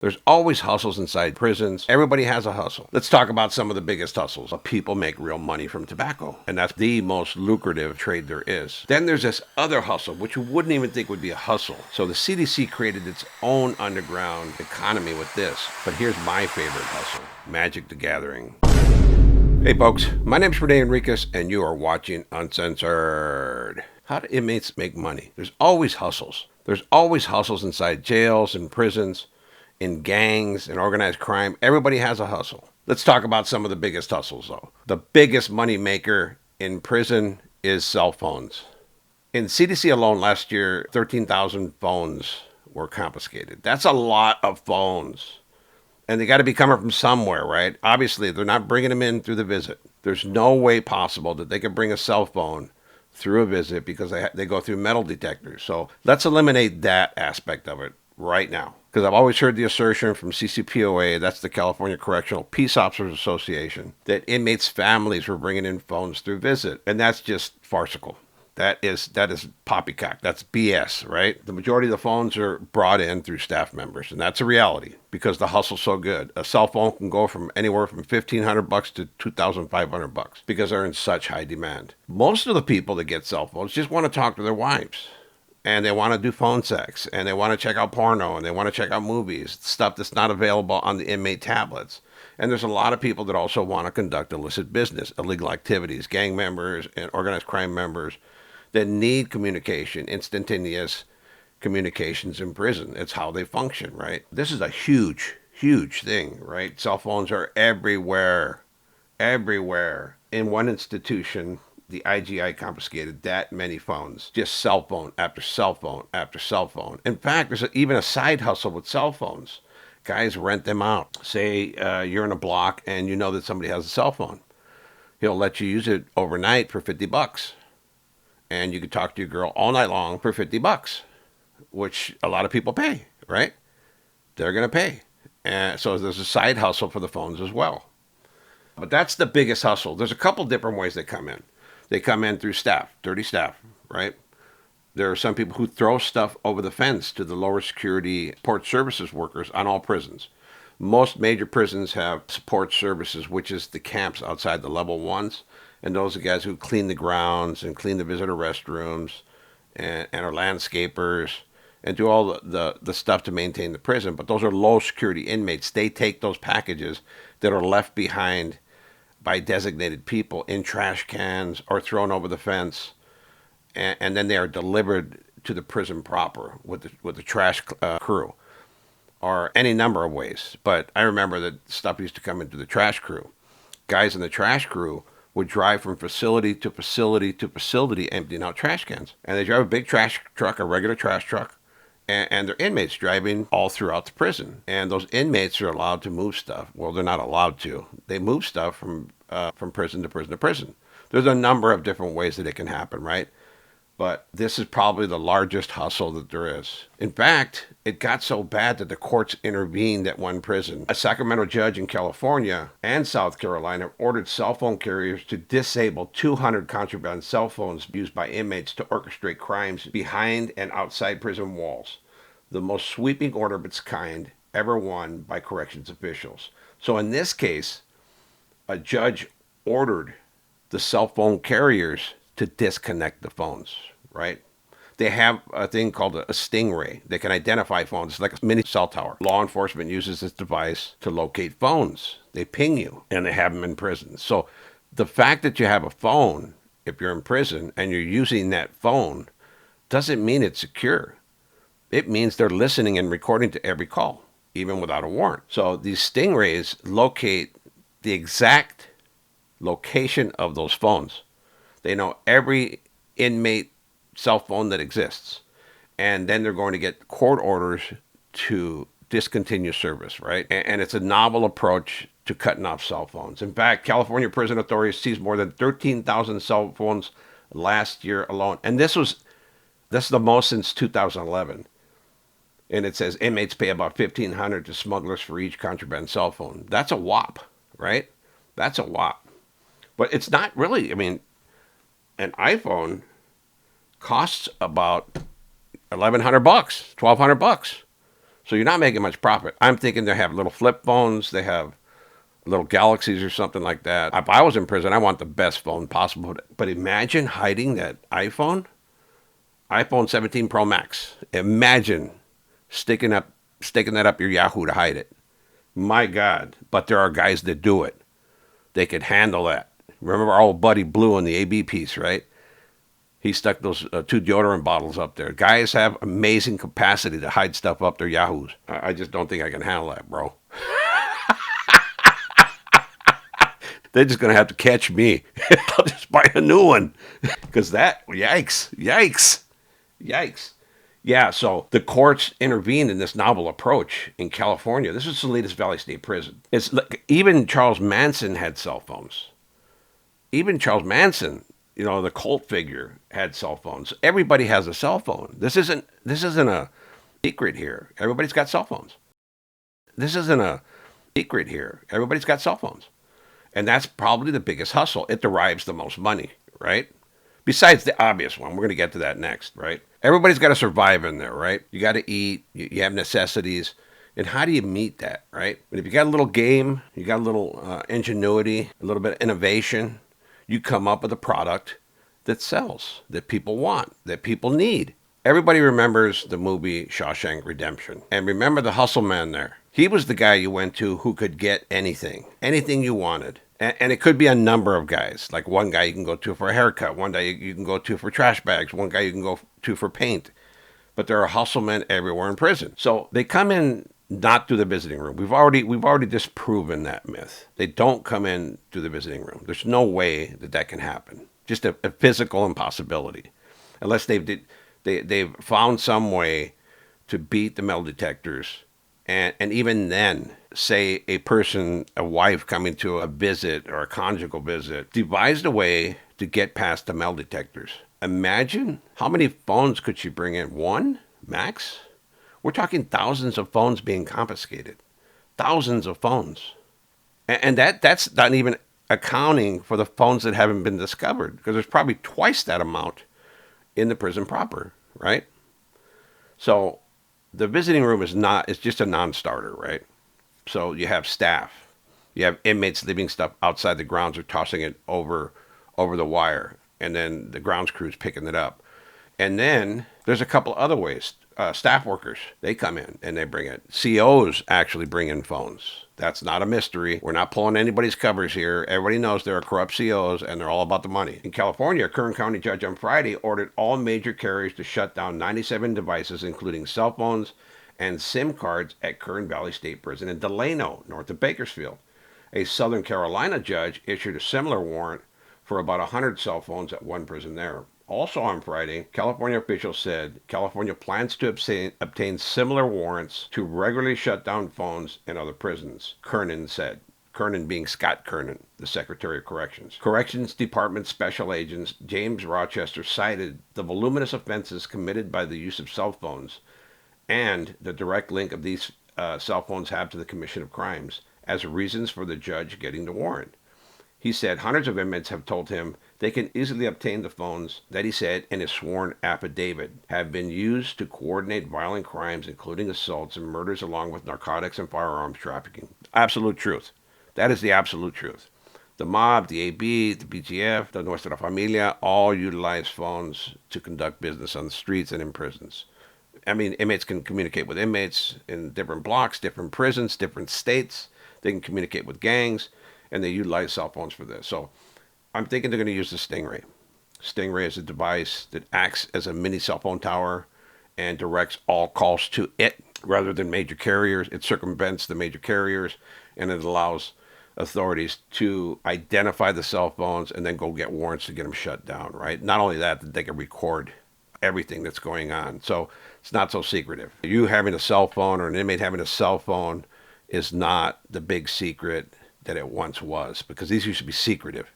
There's always hustles inside prisons. Everybody has a hustle. Let's talk about some of the biggest hustles. People make real money from tobacco, and that's the most lucrative trade there is. Then there's this other hustle, which you wouldn't even think would be a hustle. So the CDC created its own underground economy with this. But here's my favorite hustle, Magic the Gathering. Hey folks, my name's Rene Enriquez, and you are watching Uncensored. How do inmates make money? There's always hustles. There's always hustles inside jails and prisons, in gangs and organized crime. Everybody has a hustle. Let's talk about some of the biggest hustles though. The biggest money maker in prison is cell phones. In CDC alone last year, 13,000 phones were confiscated. That's a lot of phones. And they got to be coming from somewhere, right? Obviously, they're not bringing them in through the visit. There's no way possible that they could bring a cell phone through a visit because they go through metal detectors. So let's eliminate that aspect of it right now. Because I've always heard the assertion from CCPOA, that's the California Correctional Peace Officers Association, that inmates' families were bringing in phones through visit. And that's just farcical. That is poppycock. That's BS, right? The majority of the phones are brought in through staff members, and that's a reality because the hustle's so good. A cell phone can go from anywhere from $1,500 to $2,500 because they're in such high demand. Most of the people that get cell phones just want to talk to their wives, and they want to do phone sex, and they want to check out porno, and they want to check out movies, stuff that's not available on the inmate tablets. And there's a lot of people that also want to conduct illicit business, illegal activities, gang members and organized crime members that need communication, instantaneous communications in prison. It's how they function, right? This is a huge, huge thing, right? Cell phones are everywhere, everywhere. In one institution, the IGI confiscated that many phones, just cell phone after cell phone after cell phone. In fact, there's even a side hustle with cell phones. Guys rent them out. Say you're in a block and you know that somebody has a cell phone. He'll let you use it overnight for $50. And you can talk to your girl all night long for $50, which a lot of people pay, right? They're going to pay. And so there's a side hustle for the phones as well. But that's the biggest hustle. There's a couple different ways they come in. They come in through staff, dirty staff, right? There are some people who throw stuff over the fence to the lower security support services workers on all prisons. Most major prisons have support services, which is the camps outside the level ones. And those are guys who clean the grounds and clean the visitor restrooms and are landscapers and do all the stuff to maintain the prison. But those are low security inmates. They take those packages that are left behind by designated people in trash cans or thrown over the fence. And then they are delivered to the prison proper with the trash crew or any number of ways. But I remember that stuff used to come into the trash crew. Guys in the trash crew would drive from facility to facility to facility emptying out trash cans. And they drive a big trash truck, a regular trash truck, and they're inmates driving all throughout the prison. And those inmates are allowed to move stuff. Well, they're not allowed to. They move stuff from prison to prison to prison. There's a number of different ways that it can happen, right? But this is probably the largest hustle that there is. In fact, it got so bad that the courts intervened at one prison. A Sacramento judge in California and South Carolina ordered cell phone carriers to disable 200 contraband cell phones used by inmates to orchestrate crimes behind and outside prison walls. The most sweeping order of its kind ever won by corrections officials. So in this case, a judge ordered the cell phone carriers to disconnect the phones, right? They have a thing called a Stingray. They can identify phones. It's like a mini cell tower. Law enforcement uses this device to locate phones. They ping you, and they have them in prison. So the fact that you have a phone, if you're in prison, and you're using that phone, doesn't mean it's secure. It means they're listening and recording to every call, even without a warrant. So these Stingrays locate the exact location of those phones. They know every inmate cell phone that exists. And then they're going to get court orders to discontinue service, right? And it's a novel approach to cutting off cell phones. In fact, California prison authorities seized more than 13,000 cell phones last year alone. And this is the most since 2011. And it says inmates pay about $1,500 to smugglers for each contraband cell phone. That's a whop, right? That's a whop. But it's not really, an iPhone costs about $1,100, $1,200. So you're not making much profit. I'm thinking they have little flip phones. They have little Galaxies or something like that. If I was in prison, I want the best phone possible. But imagine hiding that iPhone 17 Pro Max. Imagine sticking that up your Yahoo to hide it. My God. But there are guys that do it. They could handle that. Remember our old buddy Blue in the AB piece, right? He stuck those 2 deodorant bottles up there. Guys have amazing capacity to hide stuff up their Yahoos. I just don't think I can handle that, bro. They're just going to have to catch me. I'll just buy a new one. Because yikes. Yeah, so the courts intervened in this novel approach in California. This is Salinas Valley State Prison. It's like, even Charles Manson had cell phones. Even Charles Manson, the cult figure, had cell phones. Everybody has a cell phone. This isn't a secret here. Everybody's got cell phones. This isn't a secret here. Everybody's got cell phones. And that's probably the biggest hustle. It derives the most money, right? Besides the obvious one. We're going to get to that next, right? Everybody's got to survive in there, right? You got to eat. You have necessities. And how do you meet that, right? And if you got a little game, you got a little ingenuity, a little bit of innovation, you come up with a product that sells, that people want, that people need. Everybody remembers the movie Shawshank Redemption. And remember the hustle man there. He was the guy you went to who could get anything you wanted. And it could be a number of guys. Like one guy you can go to for a haircut. One guy you can go to for trash bags. One guy you can go to for paint. But there are hustle men everywhere in prison. So they come in not through the visiting room. We've already disproven that myth. They don't come in through the visiting room. There's no way that can happen. Just a physical impossibility. Unless they've found some way to beat the metal detectors. And even then, say a wife coming to a visit or a conjugal visit, devised a way to get past the metal detectors. Imagine how many phones could she bring in? 1, max? We're talking thousands of phones being confiscated. Thousands of phones. And that's not even accounting for the phones that haven't been discovered, because there's probably twice that amount in the prison proper, right? So the visiting room it's just a non-starter, right? So you have staff. You have inmates leaving stuff outside the grounds or tossing it over the wire. And then the grounds crew's picking it up. And then there's a couple other ways. Staff workers, they come in and they bring it. COs actually bring in phones. That's not a mystery. We're not pulling anybody's covers here. Everybody knows there are corrupt COs and they're all about the money. In California, a Kern County judge on Friday ordered all major carriers to shut down 97 devices, including cell phones and SIM cards at Kern Valley State Prison in Delano, north of Bakersfield. A Southern Carolina judge issued a similar warrant for about 100 cell phones at one prison there. Also on Friday, California officials said California plans to obtain similar warrants to regularly shut down phones in other prisons, Kernan said. Kernan being Scott Kernan, the Secretary of Corrections. Corrections Department Special Agents James Rochester cited the voluminous offenses committed by the use of cell phones and the direct link of these cell phones have to the commission of crimes as reasons for the judge getting the warrant. He said hundreds of inmates have told him they can easily obtain the phones that he said in his sworn affidavit have been used to coordinate violent crimes, including assaults and murders, along with narcotics and firearms trafficking. Absolute truth. That is the absolute truth. The mob, the AB, the BGF, the Nuestra Familia all utilize phones to conduct business on the streets and in prisons. I mean, inmates can communicate with inmates in different blocks, different prisons, different states. They can communicate with gangs. And they utilize cell phones for this. So I'm thinking they're going to use the Stingray. Stingray is a device that acts as a mini cell phone tower and directs all calls to it rather than major carriers. It circumvents the major carriers, and it allows authorities to identify the cell phones and then go get warrants to get them shut down, right? Not only that they can record everything that's going on. So it's not so secretive. You having a cell phone or an inmate having a cell phone is not the big secret that it once was, because these used to be secretive.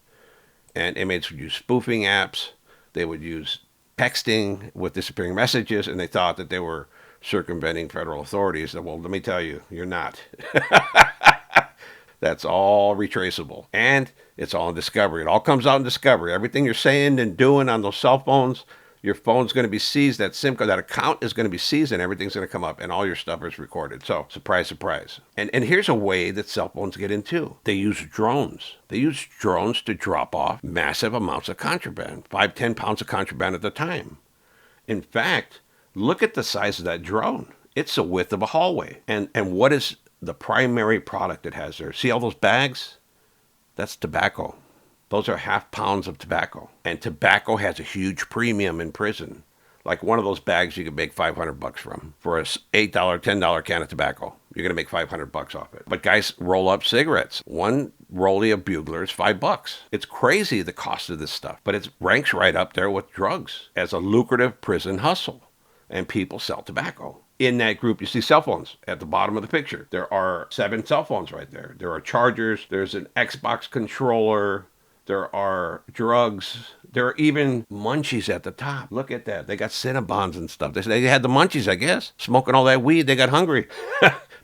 And inmates would use spoofing apps. They would use texting with disappearing messages, and they thought that they were circumventing federal authorities. Well, let me tell you, you're not. That's all retraceable. And it's all in discovery. It all comes out in discovery. Everything you're saying and doing on those cell phones, Your phone's going to be seized. That SIM card, that account is going to be seized, and everything's going to come up, and all your stuff is recorded. So, surprise, surprise. And here's a way that cell phones get in too. They use drones. They use drones to drop off massive amounts of contraband, 5-10 pounds of contraband at a time. In fact, look at the size of that drone. It's the width of a hallway. And what is the primary product it has there? See all those bags? That's tobacco. Those are half pounds of tobacco. And tobacco has a huge premium in prison. Like one of those bags you could make $500 from. For a $8, $10 can of tobacco, you're going to make $500 off it. But guys roll up cigarettes. One rollie of Bugler is $5. It's crazy the cost of this stuff. But it ranks right up there with drugs as a lucrative prison hustle. And people sell tobacco. In that group, you see cell phones at the bottom of the picture. There are 7 cell phones right there. There are chargers. There's an Xbox controller. There are drugs. There are even munchies at the top. Look at that. They got Cinnabons and stuff. They had the munchies, I guess. Smoking all that weed, they got hungry.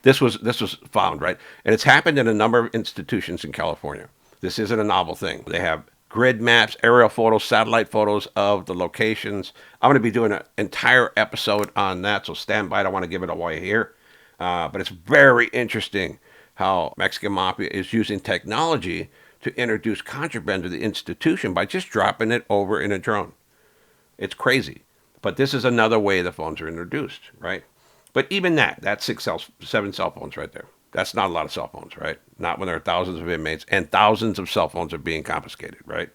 This was found, right? And it's happened in a number of institutions in California. This isn't a novel thing. They have grid maps, aerial photos, satellite photos of the locations. I'm going to be doing an entire episode on that, so stand by. I don't want to give it away here. But it's very interesting how Mexican Mafia is using technology to introduce contraband to the institution by just dropping it over in a drone. It's crazy. But this is another way the phones are introduced, right? But even that's 7 cell phones right there. That's not a lot of cell phones, right? Not when there are thousands of inmates and thousands of cell phones are being confiscated, right?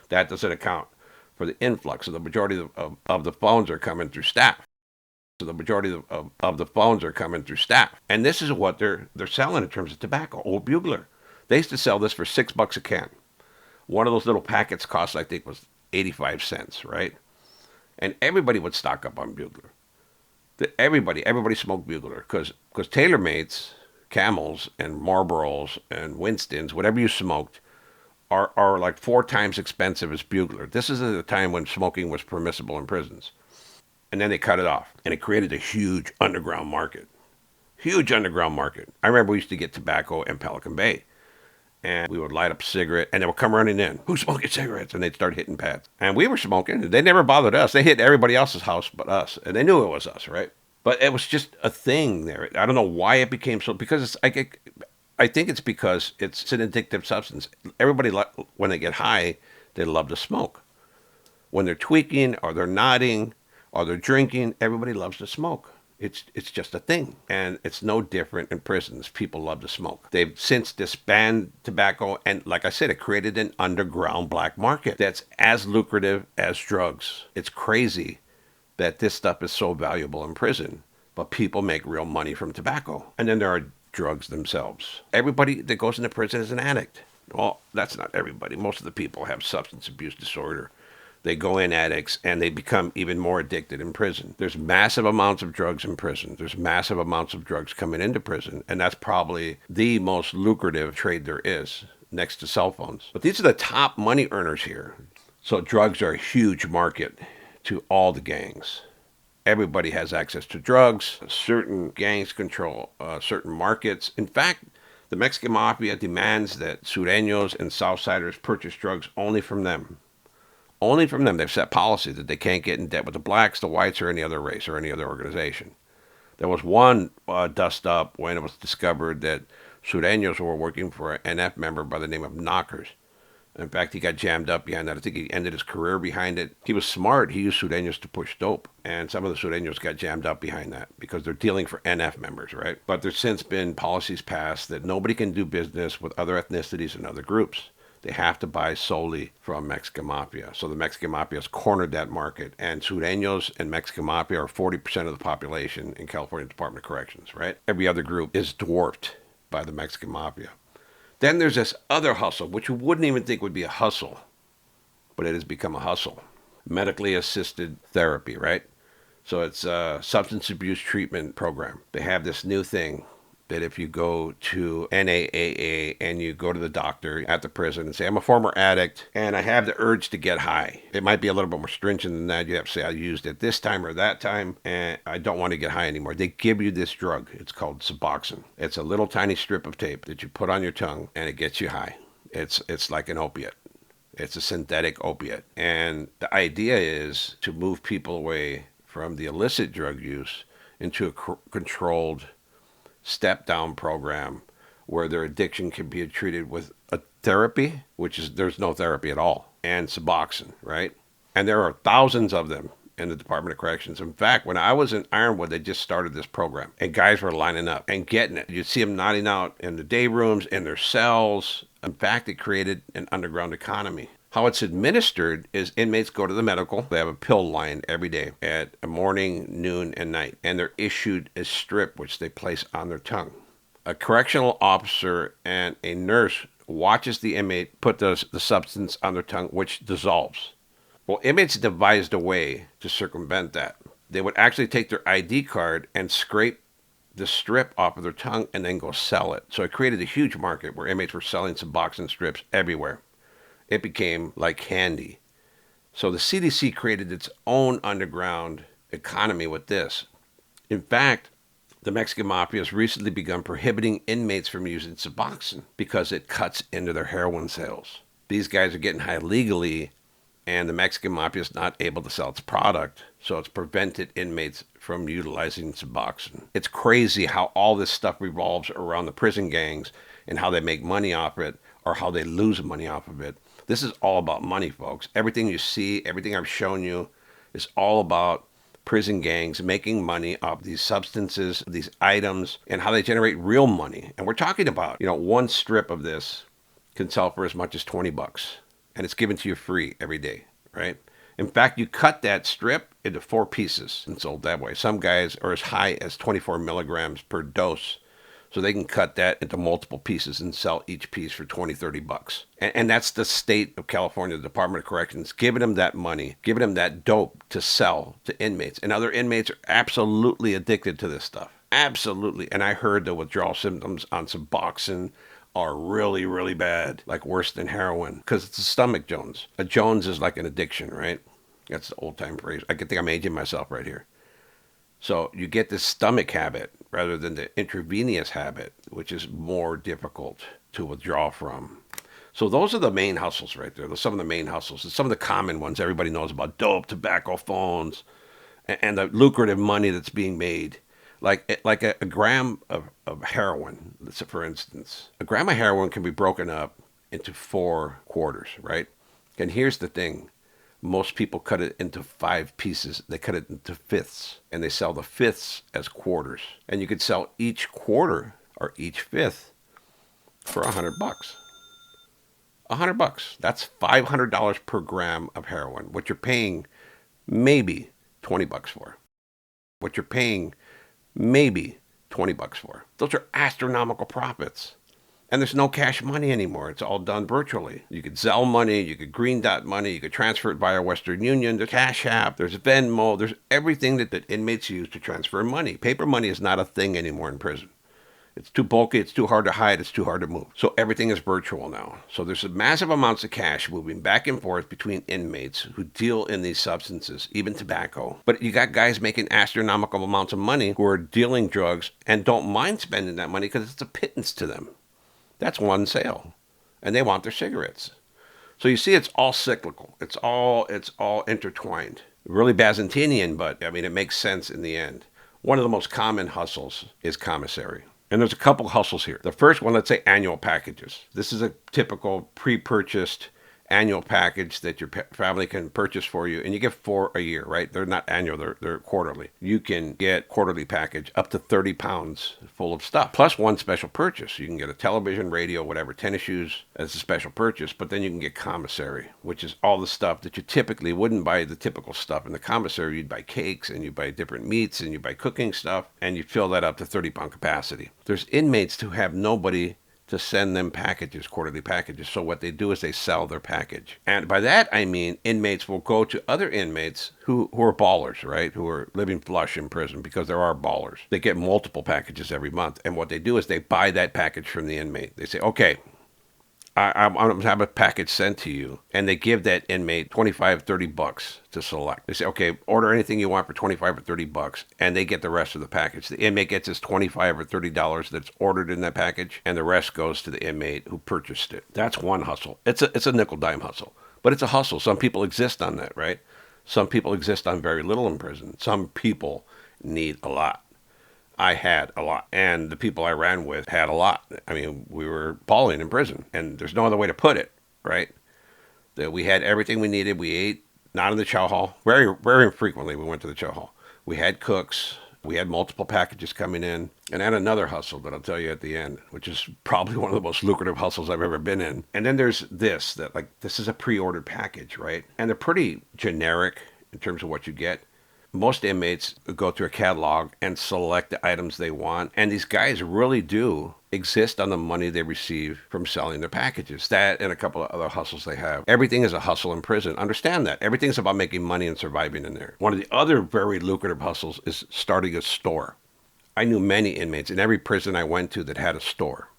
That doesn't account for the influx. So the majority of the phones are coming through staff. So the majority of the phones are coming through staff. And this is what they're selling in terms of tobacco. Old Bugler. They used to sell this for $6 a can. One of those little packets cost, I think, was 85 cents, right? And everybody would stock up on Bugler. Everybody smoked Bugler because Tailor-Mates, Camels, and Marlboros, and Winstons, whatever you smoked, are like 4 times expensive as Bugler. This is at a time when smoking was permissible in prisons. And then they cut it off, and it created a huge underground market. Huge underground market. I remember we used to get tobacco in Pelican Bay. And we would light up a cigarette, and they would come running in. Who's smoking cigarettes? And they'd start hitting pads. And we were smoking. They never bothered us. They hit everybody else's house but us. And they knew it was us, right? But it was just a thing there. I don't know why it became so. Because I think it's because it's an addictive substance. Everybody, when they get high, they love to smoke. When they're tweaking or they're nodding or they're drinking, everybody loves to smoke. It's just a thing. And it's no different in prisons. People love to smoke. They've since disbanded tobacco. And like I said, it created an underground black market that's as lucrative as drugs. It's crazy that this stuff is so valuable in prison. But people make real money from tobacco. And then there are drugs themselves. Everybody that goes into prison is an addict. Well, that's not everybody. Most of the people have substance abuse disorder. They go in addicts, and they become even more addicted in prison. There's massive amounts of drugs in prison. There's massive amounts of drugs coming into prison, and that's probably the most lucrative trade there is, next to cell phones. But these are the top money earners here. So drugs are a huge market to all the gangs. Everybody has access to drugs. Certain gangs control certain markets. In fact, the Mexican Mafia demands that Sureños and Southsiders purchase drugs only from them. Only from them. They've set policy that they can't get in debt with the blacks, the whites, or any other race or any other organization. There was one dust up when it was discovered that Sureños were working for an NF member by the name of Knockers. In fact, he got jammed up behind that. I think he ended his career behind it. He was smart. He used Sureños to push dope. And some of the Sureños got jammed up behind that because they're dealing for NF members, right? But there's since been policies passed that nobody can do business with other ethnicities and other groups. They have to buy solely from Mexican Mafia. So the Mexican Mafia has cornered that market. And Sureños and Mexican Mafia are 40% of the population in California Department of Corrections, right? Every other group is dwarfed by the Mexican Mafia. Then there's this other hustle, which you wouldn't even think would be a hustle, but it has become a hustle. Medically assisted therapy, right? So it's a substance abuse treatment program. They have this new thing that if you go to NAAA and you go to the doctor at the prison and say, I'm a former addict and I have the urge to get high. It might be a little bit more stringent than that. You have to say, I used it this time or that time and I don't want to get high anymore. They give you this drug. It's called Suboxone. It's a little tiny strip of tape that you put on your tongue and it gets you high. It's like an opiate. It's a synthetic opiate. And the idea is to move people away from the illicit drug use into a controlled step down program where their addiction can be treated with a therapy, which is there's no therapy at all, and Suboxone, right? And there are thousands of them in the Department of Corrections. In fact, when I was in Ironwood, they just started this program, and guys were lining up and getting it. You'd see them nodding out in the day rooms, in their cells. In fact, it created an underground economy. How it's administered is inmates go to the medical. They have a pill line every day at morning, noon, and night. And they're issued a strip which they place on their tongue. A correctional officer and a nurse watches the inmate put the substance on their tongue, which dissolves. Well, inmates devised a way to circumvent that. They would actually take their ID card and scrape the strip off of their tongue and then go sell it. So it created a huge market where inmates were selling Suboxone strips everywhere. It became like candy. So the CDC created its own underground economy with this. In fact, the Mexican Mafia has recently begun prohibiting inmates from using Suboxone because it cuts into their heroin sales. These guys are getting high legally, and the Mexican Mafia is not able to sell its product, so it's prevented inmates from utilizing Suboxone. It's crazy how all this stuff revolves around the prison gangs and how they make money off it or how they lose money off of it. This is all about money, folks. Everything you see, everything I've shown you is all about prison gangs making money off these substances, these items, and how they generate real money. And we're talking about, one strip of this can sell for as much as $20, and it's given to you free every day, right? In fact, you cut that strip into 4 pieces and sold that way. Some guys are as high as 24 milligrams per dose. So they can cut that into multiple pieces and sell each piece for $20-$30. And that's the state of California, the Department of Corrections, giving them that money, giving them that dope to sell to inmates. And other inmates are absolutely addicted to this stuff. Absolutely. And I heard the withdrawal symptoms on Suboxone are really, really bad, like worse than heroin, because it's a stomach Jones. A Jones is like an addiction, right? That's the old-time phrase. I think I'm aging myself right here. So you get this stomach habit rather than the intravenous habit, which is more difficult to withdraw from. So those are the main hustles right there. Those are some of the main hustles. And some of the common ones everybody knows about: dope, tobacco, phones, and the lucrative money that's being made. Like a gram of heroin, for instance. A gram of heroin can be broken up into 4 quarters, right? And here's the thing. Most people cut it into 5 pieces. They cut it into fifths, and they sell the fifths as quarters. And you could sell each quarter or each fifth for $100. $100. That's $500 per gram of heroin. What you're paying maybe $20 for. What you're paying maybe $20 for. Those are astronomical profits. And there's no cash money anymore. It's all done virtually. You could Zelle money, you could Green Dot money, you could transfer it via Western Union, there's Cash App, there's Venmo, there's everything that inmates use to transfer money. Paper money is not a thing anymore in prison. It's too bulky, it's too hard to hide, it's too hard to move. So everything is virtual now. So there's massive amounts of cash moving back and forth between inmates who deal in these substances, even tobacco. But you got guys making astronomical amounts of money who are dealing drugs and don't mind spending that money because it's a pittance to them. That's one sale, and they want their cigarettes. So you see, it's all cyclical. It's all intertwined. Really Byzantinian, but I mean, it makes sense in the end. One of the most common hustles is Commissary. And there's a couple hustles here. The first one, let's say annual packages. This is a typical pre-purchased annual package that your family can purchase for you, and you get 4 a year, right? They're not annual, they're quarterly. You can get quarterly package up to 30 pounds full of stuff, plus one special purchase. You can get a television, radio, whatever, tennis shoes as a special purchase, but then you can get Commissary, which is all the stuff that you typically wouldn't buy the typical stuff in the Commissary. You'd buy cakes, and you buy different meats, and you buy cooking stuff, and you fill that up to 30-pound capacity. There's inmates who have nobody to send them packages, quarterly packages. So what they do is they sell their package. And by that, I mean inmates will go to other inmates who are ballers, right? Who are living flush in prison, because there are ballers. They get multiple packages every month. And what they do is they buy that package from the inmate. They say, okay, I'm going to have a package sent to you. And they give that inmate $25, $30 to select. They say, okay, order anything you want for $25 or $30, and they get the rest of the package. The inmate gets his $25 or $30 that's ordered in that package, and the rest goes to the inmate who purchased it. That's one hustle. It's a nickel dime hustle. But it's a hustle. Some people exist on that, right? Some people exist on very little in prison. Some people need a lot. I had a lot, and the people I ran with had a lot. I mean, we were balling in prison, and there's no other way to put it, right? That we had everything we needed. We ate, not in the chow hall. Very, very infrequently we went to the chow hall. We had cooks. We had multiple packages coming in. And I had another hustle that I'll tell you at the end, which is probably one of the most lucrative hustles I've ever been in. And then there's this, that like, this is a pre-ordered package, right? And they're pretty generic in terms of what you get. Most inmates go through a catalog and select the items they want. And these guys really do exist on the money they receive from selling their packages. That and a couple of other hustles they have. Everything is a hustle in prison. Understand that. Everything's about making money and surviving in there. One of the other very lucrative hustles is starting a store. I knew many inmates in every prison I went to that had a store.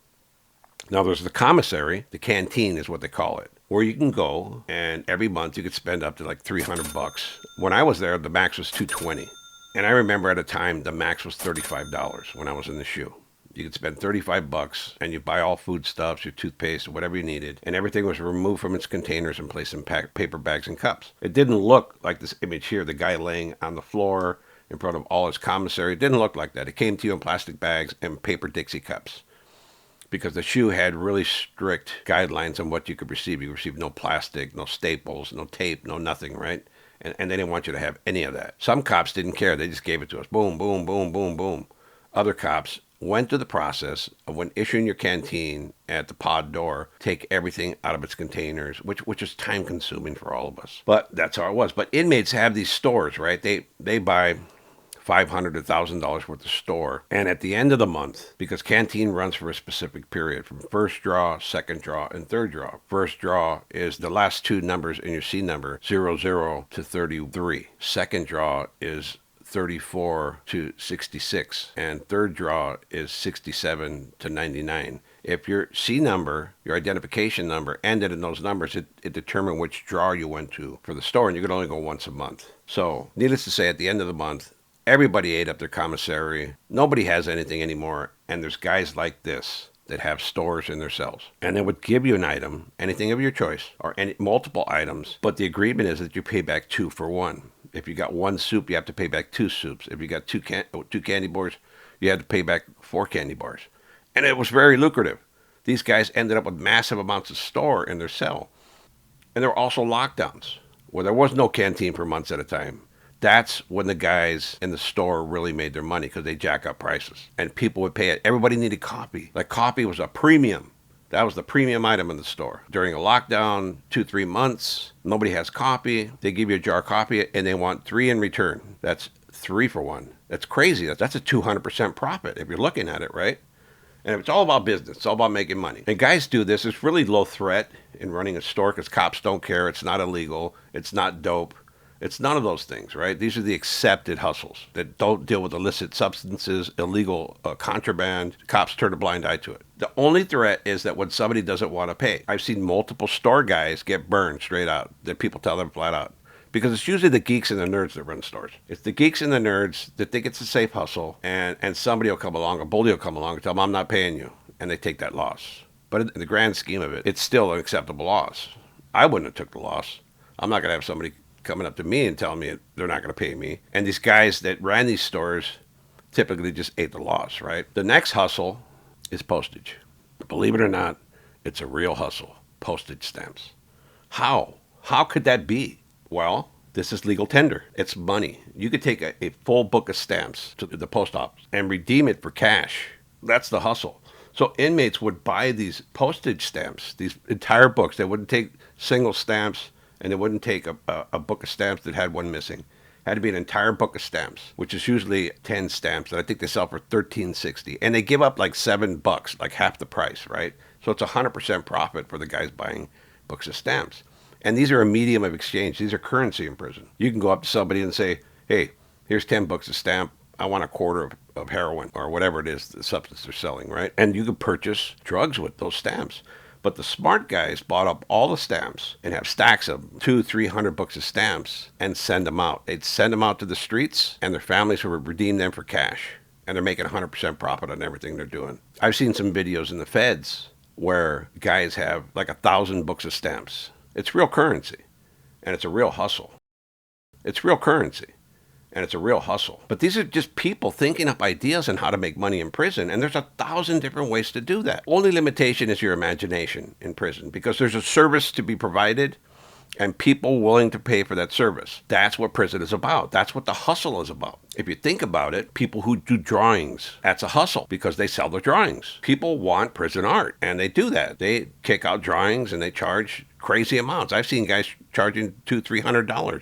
Now there's the commissary, the canteen is what they call it, where you can go and every month you could spend up to like $300. When I was there, the max was $220. And I remember at a time the max was $35 when I was in the shoe. You could spend $35 and you buy all foodstuffs, your toothpaste, whatever you needed, and everything was removed from its containers and placed in paper bags and cups. It didn't look like this image here, the guy laying on the floor in front of all his commissary. It didn't look like that. It came to you in plastic bags and paper Dixie cups, because the shoe had really strict guidelines on what you could receive. You could receive no plastic, no staples, no tape, no nothing, right? And they didn't want you to have any of that. Some cops didn't care. They just gave it to us. Boom, boom, boom, boom, boom. Other cops went through the process of, when issuing your canteen at the pod door, take everything out of its containers, which is time consuming for all of us. But that's how it was. But inmates have these stores, right? They buy $500 to $1,000 worth of store. And at the end of the month, because canteen runs for a specific period, from first draw, second draw, and third draw. First draw is the last two numbers in your C number, 00 to 33. Second draw is 34 to 66, and third draw is 67 to 99. If your C number, your identification number, ended in those numbers, it determined which draw you went to for the store, and you could only go once a month. So, needless to say, at the end of the month, everybody ate up their commissary. Nobody has anything anymore, and there's guys like this that have stores in their cells. And they would give you an item, anything of your choice, or multiple items, but the agreement is that you pay back 2 for 1. If you got 1 soup, you have to pay back 2 soups. If you got two candy bars, you had to pay back 4 candy bars. And it was very lucrative. These guys ended up with massive amounts of store in their cell. And there were also lockdowns, where there was no canteen for months at a time. That's when the guys in the store really made their money, because they jack up prices. And people would pay it. Everybody needed coffee. Like, coffee was a premium. That was the premium item in the store. During a lockdown, 2-3 months, nobody has coffee. They give you a jar of coffee, and they want 3 in return. That's 3 for 1. That's crazy. That's a 200% profit if you're looking at it, right? And it's all about business. It's all about making money. And guys do this. It's really low threat in running a store, because cops don't care. It's not illegal. It's not dope. It's none of those things, right? These are the accepted hustles that don't deal with illicit substances, illegal contraband. Cops turn a blind eye to it. The only threat is that when somebody doesn't want to pay. I've seen multiple store guys get burned straight out, that people tell them flat out. Because it's usually the geeks and the nerds that run stores. It's the geeks and the nerds that think it's a safe hustle, and somebody will come along, a bully will come along and tell them, I'm not paying you. And they take that loss. But in the grand scheme of it, it's still an acceptable loss. I wouldn't have took the loss. I'm not going to have somebody coming up to me and telling me they're not going to pay me. And these guys that ran these stores typically just ate the loss, right? The next hustle is postage. Believe it or not, it's a real hustle. Postage stamps. How? How could that be? Well, this is legal tender. It's money. You could take a full book of stamps to the post office and redeem it for cash. That's the hustle. So inmates would buy these postage stamps, these entire books. They wouldn't take single stamps, and they wouldn't take a book of stamps that had one missing. It had to be an entire book of stamps, which is usually 10 stamps, and I think they sell for $13.60. And they give up like $7, like half the price, right? So it's 100% profit for the guys buying books of stamps. And these are a medium of exchange. These are currency in prison. You can go up to somebody and say, hey, here's 10 books of stamp. I want a quarter of heroin, or whatever it is, the substance they're selling, right? And you could purchase drugs with those stamps. But the smart guys bought up all the stamps and have stacks of 200-300 books of stamps and send them out. They'd send them out to the streets, and their families would redeem them for cash. And they're making 100% profit on everything they're doing. I've seen some videos in the feds where guys have like 1,000 books of stamps. It's real currency, and it's a real hustle. It's real currency, and it's a real hustle. But these are just people thinking up ideas on how to make money in prison, and there's 1,000 different ways to do that. Only limitation is your imagination in prison, because there's a service to be provided and people willing to pay for that service. That's what prison is about. That's what the hustle is about. If you think about it, people who do drawings, that's a hustle because they sell their drawings. People want prison art, and they do that. They kick out drawings and they charge crazy amounts. I've seen guys charging $200-$300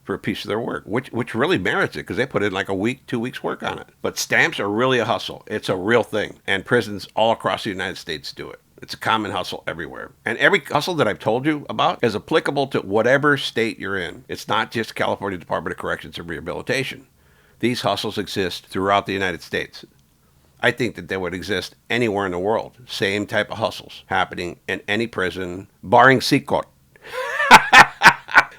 for a piece of their work, which really merits it because they put in like a week, 2 weeks work on it. But stamps are really a hustle. It's a real thing. And prisons all across the United States do it. It's a common hustle everywhere. And every hustle that I've told you about is applicable to whatever state you're in. It's not just California Department of Corrections and Rehabilitation. These hustles exist throughout the United States. I think that they would exist anywhere in the world. Same type of hustles happening in any prison, barring Secot.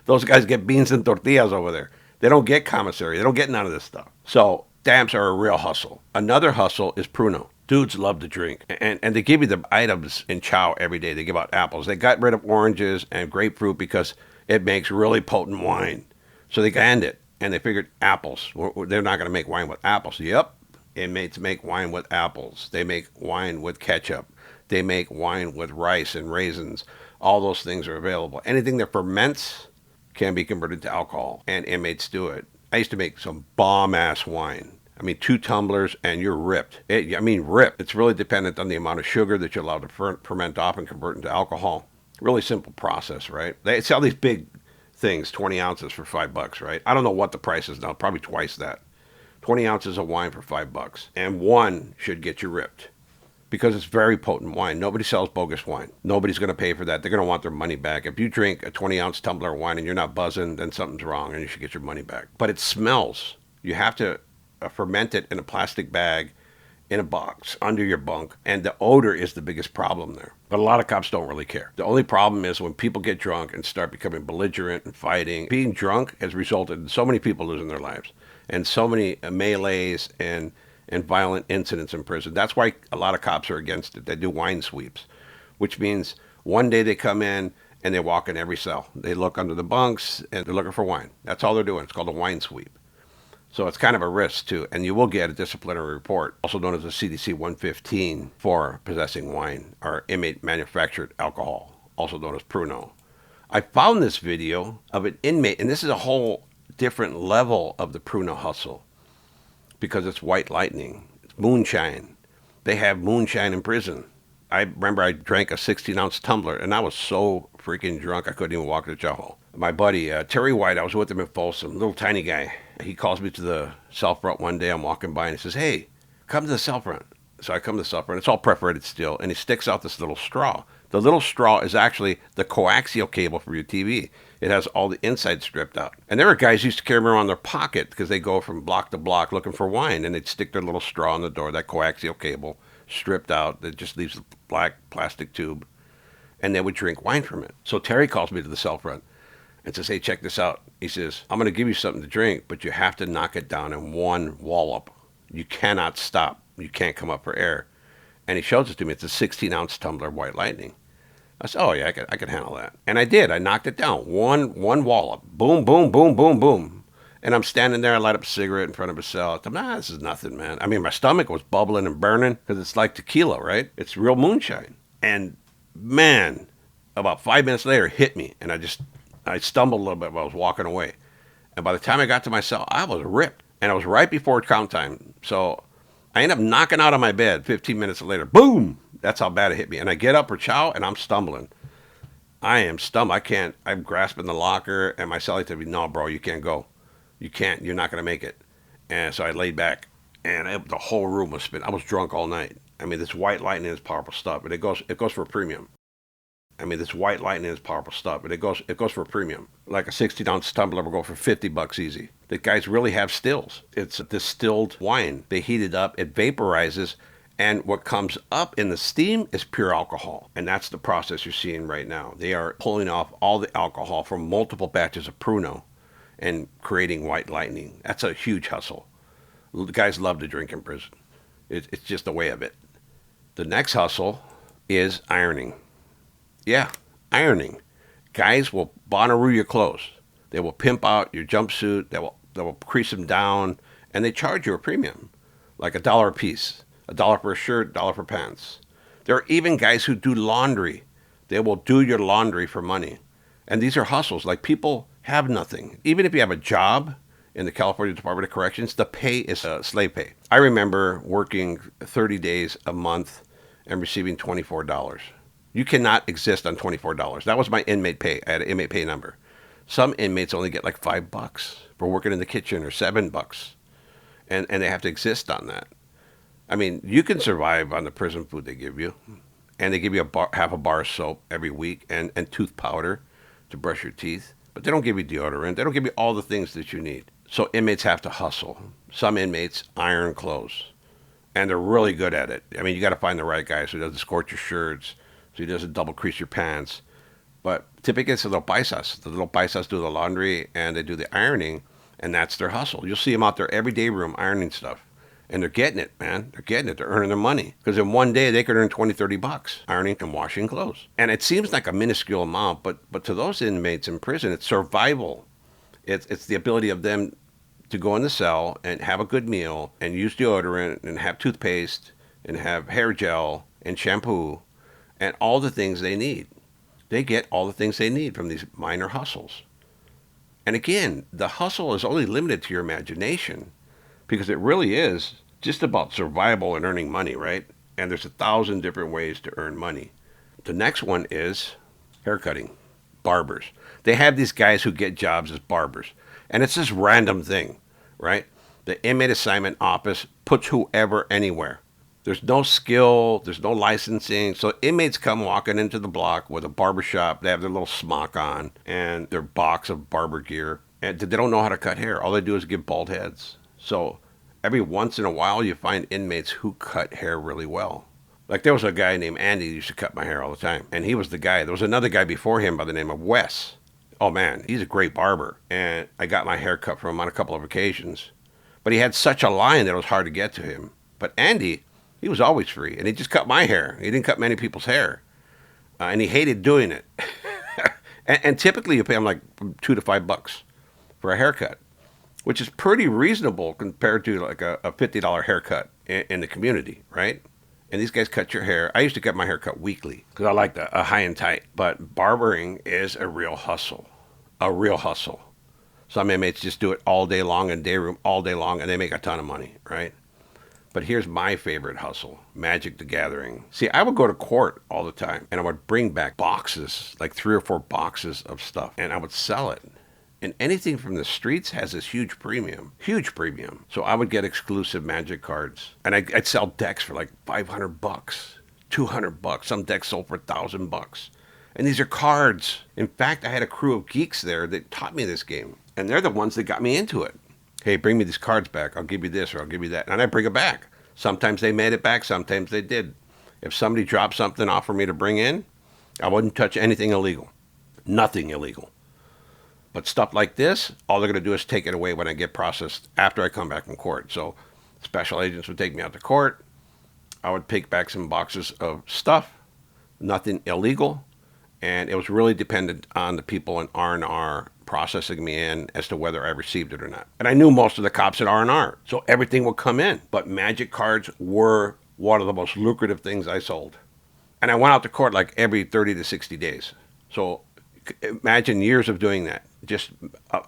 Those guys get beans and tortillas over there. They don't get commissary. They don't get none of this stuff. So stamps are a real hustle. Another hustle is Pruno. Dudes love to drink, and they give you the items in chow every day. They give out apples. They got rid of oranges and grapefruit because it makes really potent wine. So they canned it, and they figured apples. They're not going to make wine with apples. Yep, inmates make wine with apples. They make wine with ketchup. They make wine with rice and raisins. All those things are available. Anything that ferments can be converted to alcohol, and inmates do it. I used to make some bomb-ass wine. 2 tumblers and you're ripped. Ripped. It's really dependent on the amount of sugar that you're allowed to ferment off and convert into alcohol. Really simple process, right? They sell these big things, 20 ounces for $5, right? I don't know what the price is now, probably twice that. 20 ounces of wine for $5. And one should get you ripped because it's very potent wine. Nobody sells bogus wine. Nobody's going to pay for that. They're going to want their money back. If you drink a 20-ounce tumbler of wine and you're not buzzing, then something's wrong and you should get your money back. But it smells. You have to ferment it in a plastic bag in a box under your bunk, and the odor is the biggest problem there. But a lot of cops don't really care. The only problem is when people get drunk and start becoming belligerent and fighting. Being drunk has resulted in so many people losing their lives and so many melees and violent incidents in prison. That's why a lot of cops are against it. They do wine sweeps, which means one day they come in and they walk in every cell. They look under the bunks and they're looking for wine. That's all they're doing. It's called a wine sweep. So it's kind of a risk, too. And you will get a disciplinary report, also known as a CDC 115, for possessing wine or inmate manufactured alcohol, also known as Pruno. I found this video of an inmate, and this is a whole different level of the Pruno hustle because it's white lightning. It's moonshine. They have moonshine in prison. I remember I drank a 16-ounce tumbler, and I was so freaking drunk I couldn't even walk to the chow hall. My buddy, Terry White, I was with him in Folsom, little tiny guy. He calls me to the cell front one day. I'm walking by, and he says, "Hey, come to the cell front." So I come to the cell front. It's all perforated steel, and he sticks out this little straw. The little straw is actually the coaxial cable for your TV. It has all the inside stripped out. And there are guys who used to carry them around in their pocket because they go from block to block looking for wine, and they'd stick their little straw in the door, that coaxial cable, stripped out. That just leaves a black plastic tube, and they would drink wine from it. So Terry calls me to the cell front and says, "Hey, check this out." He says, "I'm going to give you something to drink, but you have to knock it down in one wallop. You cannot stop. You can't come up for air." And he shows it to me. It's a 16-ounce tumbler White Lightning. I said, "Oh, yeah, I can handle that." And I did. I knocked it down. One wallop. Boom, boom, boom, boom, boom. And I'm standing there. I light up a cigarette in front of a cell. I thought, this is nothing, man. My stomach was bubbling and burning because it's like tequila, right? It's real moonshine. And, man, about 5 minutes later, it hit me. And I stumbled a little bit while I was walking away. And by the time I got to my cell, I was ripped. And it was right before count time. So I ended up knocking out of my bed 15 minutes later. Boom! That's how bad it hit me. And I get up for chow, and I'm stumbling. I am stumbling. I'm grasping the locker, and my cellie told me, "No, bro, you can't go. You can't. You're not going to make it." And so I laid back, and the whole room was spinning. I was drunk all night. This White Lightning is powerful stuff, but it goes for a premium. This White Lightning is powerful stuff, but it goes for a premium. Like a 16-ounce tumbler will go for $50 easy. The guys really have stills. It's a distilled wine. They heat it up. It vaporizes. And what comes up in the steam is pure alcohol. And that's the process you're seeing right now. They are pulling off all the alcohol from multiple batches of Pruno and creating White Lightning. That's a huge hustle. The guys love to drink in prison. It's just the way of it. The next hustle is ironing. Yeah, ironing. Guys will Bonnaroo your clothes. They will pimp out your jumpsuit. They will crease them down, and they charge you a premium, like $1 a piece, $1 for a shirt, $1 for pants. There are even guys who do laundry. They will do your laundry for money. And these are hustles. Like, people have nothing. Even if you have a job in the California Department of Corrections, the pay is slave pay. I remember working 30 days a month and receiving $24. You cannot exist on $24. That was my inmate pay. I had an inmate pay number. Some inmates only get like $5 for working in the kitchen, or $7. And they have to exist on that. I mean, you can survive on the prison food they give you. And they give you half a bar of soap every week, and tooth powder to brush your teeth. But they don't give you deodorant. They don't give you all the things that you need. So inmates have to hustle. Some inmates iron clothes. And they're really good at it. I mean, you got to find the right guy so he doesn't scorch your shirts, so he doesn't double crease your pants. But typically it's the little paisas. The little paisas do the laundry and they do the ironing, and that's their hustle. You'll see them out there every day room ironing stuff. And they're getting it, man. They're getting it. They're earning their money. Because in one day, they could earn $20, $30 ironing and washing clothes. And it seems like a minuscule amount, but to those inmates in prison, it's survival. It's the ability of them to go in the cell and have a good meal and use deodorant and have toothpaste and have hair gel and shampoo and all the things they need. They get all the things they need from these minor hustles. And again, the hustle is only limited to your imagination, because it really is just about survival and earning money, right? And there's 1,000 different ways to earn money. The next one is haircutting, barbers. They have these guys who get jobs as barbers. And it's this random thing, right? The inmate assignment office puts whoever anywhere. There's no skill, there's no licensing. So inmates come walking into the block with a barbershop. They have their little smock on and their box of barber gear. And they don't know how to cut hair. All they do is give bald heads. So every once in a while, you find inmates who cut hair really well. Like, there was a guy named Andy who used to cut my hair all the time. And he was the guy. There was another guy before him by the name of Wes. Oh, man, he's a great barber. And I got my hair cut from him on a couple of occasions. But he had such a line that it was hard to get to him. But Andy, he was always free. And he just cut my hair. He didn't cut many people's hair. And he hated doing it. and typically you pay him like $2 to $5 for a haircut, which is pretty reasonable compared to like a $50 haircut in the community, right? And these guys cut your hair. I used to get my hair cut weekly because I liked a high and tight. But barbering is a real hustle, a real hustle. Some inmates just do it all day long in day room, all day long, and they make a ton of money, right? But here's my favorite hustle, Magic the Gathering. See, I would go to court all the time, and I would bring back boxes, like 3 or 4 boxes of stuff, and I would sell it. And anything from the streets has this huge premium. So I would get exclusive Magic cards. And I'd sell decks for like $500, $200. Some decks sold for $1,000. And these are cards. In fact, I had a crew of geeks there that taught me this game. And they're the ones that got me into it. Hey, bring me these cards back. I'll give you this or I'll give you that. And I bring it back. Sometimes they made it back. Sometimes they did. If somebody dropped something off for me to bring in, I wouldn't touch anything illegal. Nothing illegal. But stuff like this, all they're going to do is take it away when I get processed after I come back from court. So special agents would take me out to court. I would take back some boxes of stuff, nothing illegal. And it was really dependent on the people in R&R processing me in as to whether I received it or not. And I knew most of the cops at R&R, so everything would come in. But Magic cards were one of the most lucrative things I sold. And I went out to court like every 30 to 60 days. So imagine years of doing that, just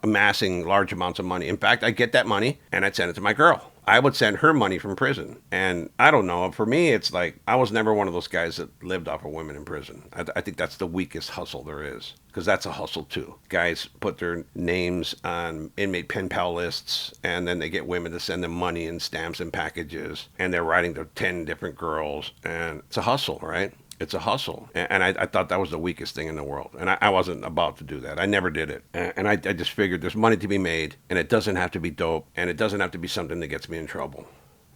amassing large amounts of money. In fact, I'd get that money and I'd send it to my girl. I would send her money from prison. And I don't know, for me, it's like, I was never one of those guys that lived off of women in prison. I think that's the weakest hustle there is, because that's a hustle too. Guys put their names on inmate pen pal lists, and then they get women to send them money and stamps and packages, and they're writing to 10 different girls, and it's a hustle, right? It's a hustle. And I thought that was the weakest thing in the world. And I wasn't about to do that. I never did it. And I just figured there's money to be made, and it doesn't have to be dope, and it doesn't have to be something that gets me in trouble.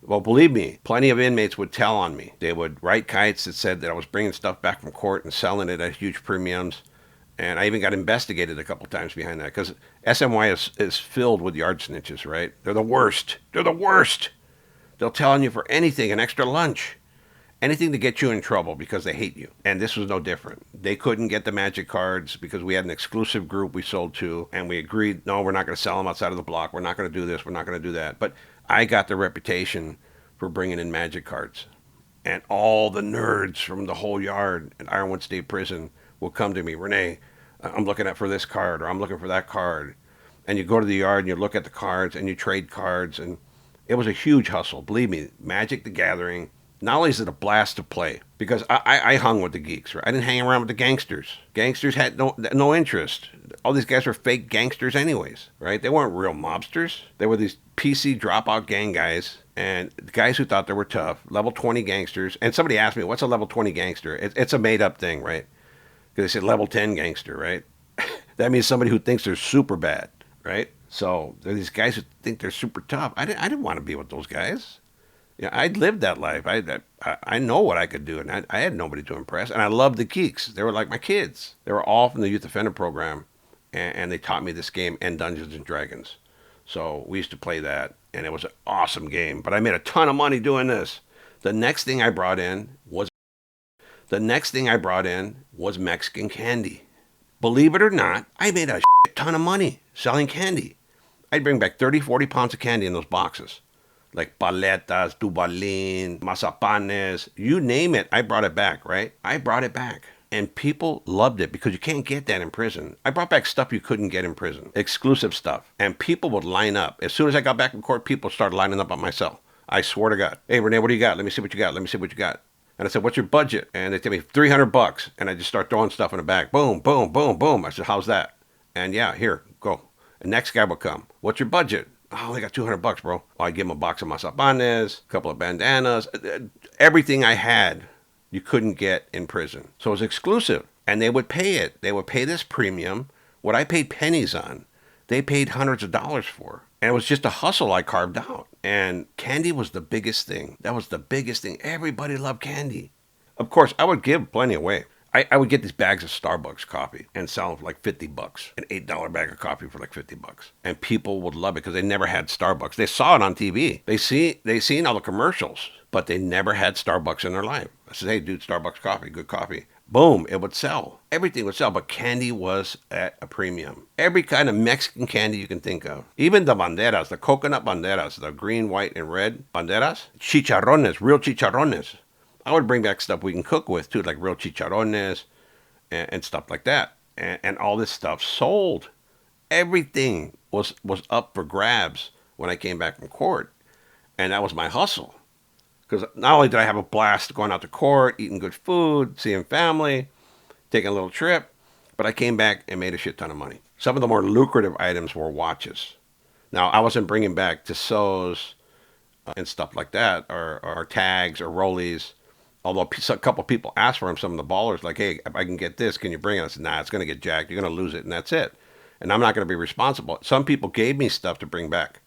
Well, believe me, plenty of inmates would tell on me. They would write kites that said that I was bringing stuff back from court and selling it at huge premiums. And I even got investigated a couple times behind that, because SMY is filled with yard snitches, right? They're the worst. They're the worst. They'll tell on you for anything, an extra lunch. anything to get you in trouble because they hate you. And this was no different. They couldn't get the magic cards because we had an exclusive group we sold to, and we agreed, no, we're not going to sell them outside of the block. We're not going to do this. We're not going to do that. But I got the reputation for bringing in magic cards. And all the nerds from the whole yard at Ironwood State Prison will come to me, Rene, I'm looking for this card, or I'm looking for that card. And you go to the yard and you look at the cards and you trade cards. And it was a huge hustle. Believe me, Magic the Gathering, not only is it a blast to play, because I hung with the geeks, right? I didn't hang around with the gangsters. Gangsters had no interest. All these guys were fake gangsters anyways, right? They weren't real mobsters. They were these PC dropout gang guys, and the guys who thought they were tough, level 20 gangsters. And somebody asked me, what's a level 20 gangster? It's a made-up thing, right? Because they said level 10 gangster, right? That means somebody who thinks they're super bad, right? So there are these guys who think they're super tough. I didn't want to be with those guys. Yeah, I'd lived that life. I know what I could do, and I had nobody to impress. And I loved the geeks. They were like my kids. They were all from the youth offender program, and they taught me this game and Dungeons and Dragons. So we used to play that, and it was an awesome game. But I made a ton of money doing this. The next thing I brought in was Mexican candy. Believe it or not, I made a ton of money selling candy. I'd bring back 30, 40 pounds of candy in those boxes. Like paletas, tubalin, mazapanes, you name it, I brought it back, right? I brought it back. And people loved it because you can't get that in prison. I brought back stuff you couldn't get in prison, exclusive stuff. And people would line up. As soon as I got back from court, people started lining up on my cell. I swear to God. Hey, Rene, what do you got? Let me see what you got. Let me see what you got. And I said, what's your budget? And they tell me $300. And I just start throwing stuff in the bag. Boom, boom, boom, boom. I said, how's that? And yeah, here, go. The next guy would come. What's your budget? Oh, I got $200, bro. Well, I give him a box of mazapanes, a couple of bandanas, everything I had you couldn't get in prison. So it was exclusive, and they would pay it. They would pay this premium. What I paid pennies on, they paid hundreds of dollars for. And it was just a hustle I carved out. And candy was the biggest thing. That was the biggest thing. Everybody loved candy. Of course, I would give plenty away. I would get these bags of Starbucks coffee and sell them for like $50. An $8 bag of coffee for like $50. And people would love it because they never had Starbucks. They saw it on TV. They seen all the commercials, but they never had Starbucks in their life. I said, hey, dude, Starbucks coffee, good coffee. Boom, it would sell. Everything would sell, but candy was at a premium. Every kind of Mexican candy you can think of. Even the banderas, the coconut banderas, the green, white, and red banderas. Chicharrones, real chicharrones. I would bring back stuff we can cook with, too, like real chicharrones and stuff like that. And all this stuff sold. Everything was up for grabs when I came back from court. And that was my hustle. Because not only did I have a blast going out to court, eating good food, seeing family, taking a little trip, but I came back and made a shit ton of money. Some of the more lucrative items were watches. Now, I wasn't bringing back Tissot's and stuff like that, or tags or rollies. Although a couple of people asked for them, some of the ballers, like, hey, if I can get this, can you bring it? I said, nah, it's going to get jacked. You're going to lose it, and that's it. And I'm not going to be responsible. Some people gave me stuff to bring back,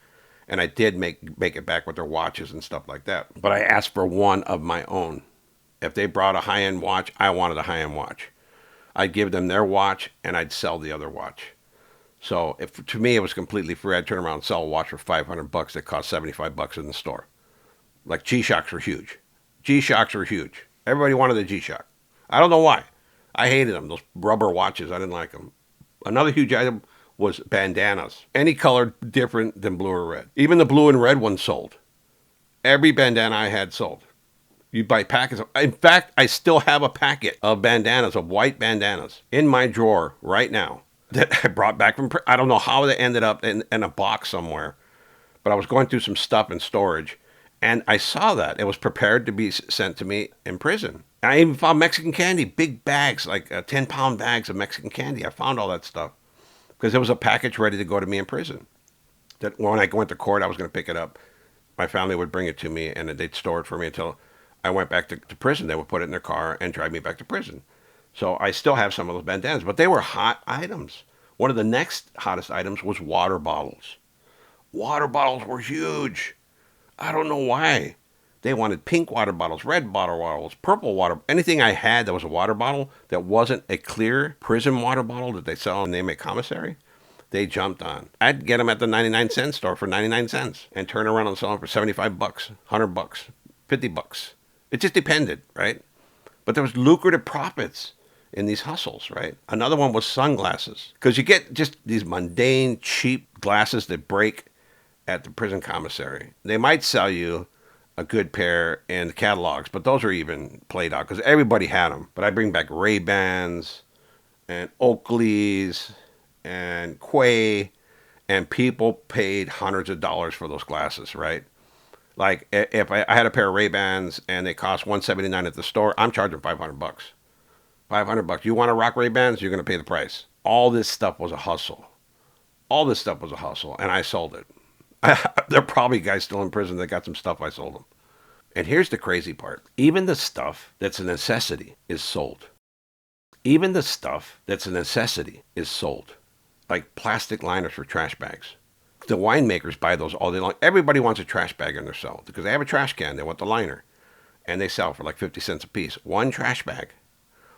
and I did make it back with their watches and stuff like that. But I asked for one of my own. If they brought a high-end watch, I wanted a high-end watch. I'd give them their watch, and I'd sell the other watch. So to me, it was completely free. I'd turn around and sell a watch for $500 that cost $75 in the store. Like G-Shocks were huge. G-Shocks were huge. Everybody wanted a G-Shock. I don't know why. I hated them. Those rubber watches, I didn't like them. Another huge item was bandanas. Any color different than blue or red. Even the blue and red ones sold. Every bandana I had sold. You'd buy packets. In fact, I still have a packet of bandanas, of white bandanas, in my drawer right now that I brought back from, I don't know how they ended up in a box somewhere, but I was going through some stuff in storage. And I saw that. It was prepared to be sent to me in prison. And I even found Mexican candy, big bags, like 10-pound bags of Mexican candy. I found all that stuff because there was a package ready to go to me in prison. That when I went to court, I was going to pick it up. My family would bring it to me, and they'd store it for me until I went back to prison. They would put it in their car and drive me back to prison. So I still have some of those bandanas, but they were hot items. One of the next hottest items was water bottles. Water bottles were huge. I don't know why. They wanted pink water bottles, red bottles, purple water. Anything I had that was a water bottle that wasn't a clear prison water bottle that they sell in the Inmate Commissary, they jumped on. I'd get them at the 99-cent store for 99 cents and turn around and sell them for $75, $100, $50. It just depended, right? But there was lucrative profits in these hustles, right? Another one was sunglasses, because you get just these mundane, cheap glasses that break at the prison commissary. They might sell you a good pair in the catalogs, but those are even played out because everybody had them. But I bring back Ray-Bans and Oakleys and Quay, and people paid hundreds of dollars for those glasses, right? Like if I had a pair of Ray-Bans and they cost $179 at the store, I'm charging $500. $500. You want to rock Ray-Bans? You're going to pay the price. All this stuff was a hustle. All this stuff was a hustle, and I sold it. There are probably guys still in prison that got some stuff I sold them. And here's the crazy part. Even the stuff that's a necessity is sold. Even the stuff that's a necessity is sold. Like plastic liners for trash bags. The winemakers buy those all day long. Everybody wants a trash bag in their cell because they have a trash can. They want the liner. And they sell for like 50 cents a piece. One trash bag.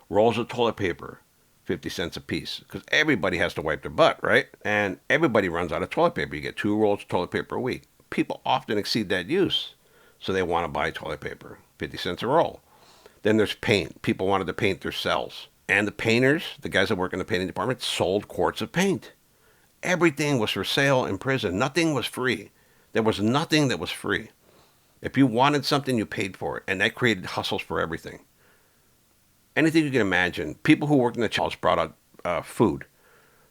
Rolls of toilet paper, 50 cents a piece. Because everybody has to wipe their butt, right? And everybody runs out of toilet paper. You get 2 rolls of toilet paper a week. People often exceed that use. So they want to buy toilet paper, 50 cents a roll. Then there's paint. People wanted to paint their cells. And the painters, the guys that work in the painting department, sold quarts of paint. Everything was for sale in prison. Nothing was free. There was nothing that was free. If you wanted something, you paid for it. And that created hustles for everything. Anything you can imagine. People who worked in the house brought out food.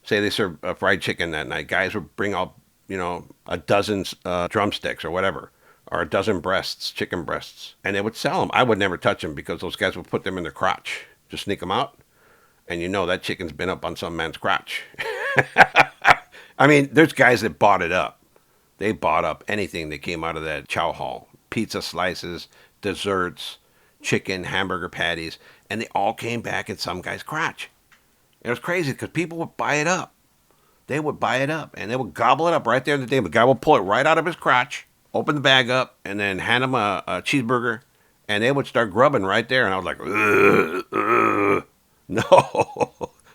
Say they served fried chicken that night. Guys would bring out, a dozen drumsticks or whatever. Or a dozen breasts, chicken breasts. And they would sell them. I would never touch them because those guys would put them in their crotch. Just sneak them out. And that chicken's been up on some man's crotch. I mean, there's guys that bought it up. They bought up anything that came out of that chow hall. Pizza slices, desserts, chicken, hamburger patties. And they all came back in some guy's crotch. It was crazy because people would buy it up. They would buy it up and they would gobble it up right there at the table. The guy would pull it right out of his crotch, open the bag up, and then hand him a cheeseburger. And they would start grubbing right there. And I was like, no,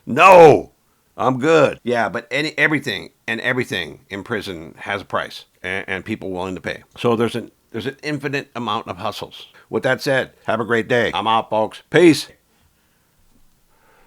no, I'm good. Yeah, but everything in prison has a price and people willing to pay. So there's an infinite amount of hustles. With that said, have a great day. I'm out, folks. Peace.